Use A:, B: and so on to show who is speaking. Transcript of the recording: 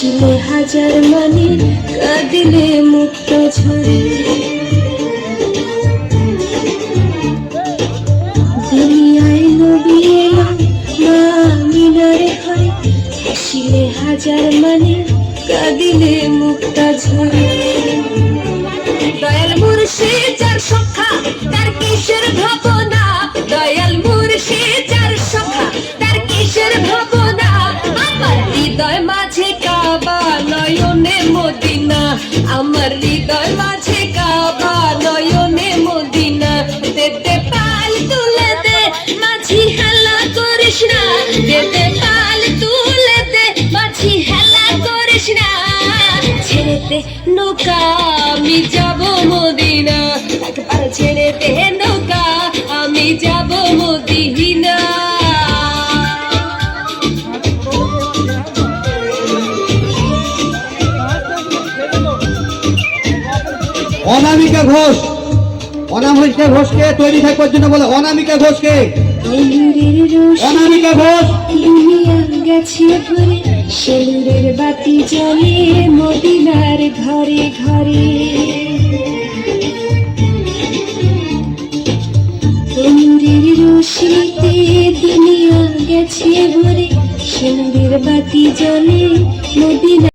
A: হাসিলে হাজার মানে কাঁদিলে মুক্ত ঝরে। দুনিয়ায় নবী এলো মা আমিনার ঘরে, হাসিলে হাজার মানে কাঁদিলে মুক্ত ঝরে। দয়াল মুর্শিদ যার সখা তার কিসের ভাবনা, দয়াল মুর্শিদ যার সখা তার কিসের ভাবনা। আমার হৃদয় মাঝে কাবা নয়নে মদিনা, আমার হৃদয় মাঝে কাবা নয়নে মদিনা। দেতে পাল তুলে দে মাঝি হেলা করিস না, দেতে পাল তুলে দে মাঝি হেলা করিস না। ছেড়ে দে নৌকা আমি যাব মদিনা, একবার ছেড়ে দে নৌকা আমি যাব মদিনা।
B: অনামিকা ঘোষ, অনামিকা ঘোষকে তৈরি থাকবার জন্য বলে অনামিকা ঘোষকে। অনামিকা ঘোষ
A: দুনিয়া গেছে ঘুরে, সেলুরের বাতি জ্বলে মদিনার ঘরে ঘরে। তনুরের রোশনিতে দুনিয়া গেছে ভরে, সেলুরের বাতি জ্বলে মদিনা।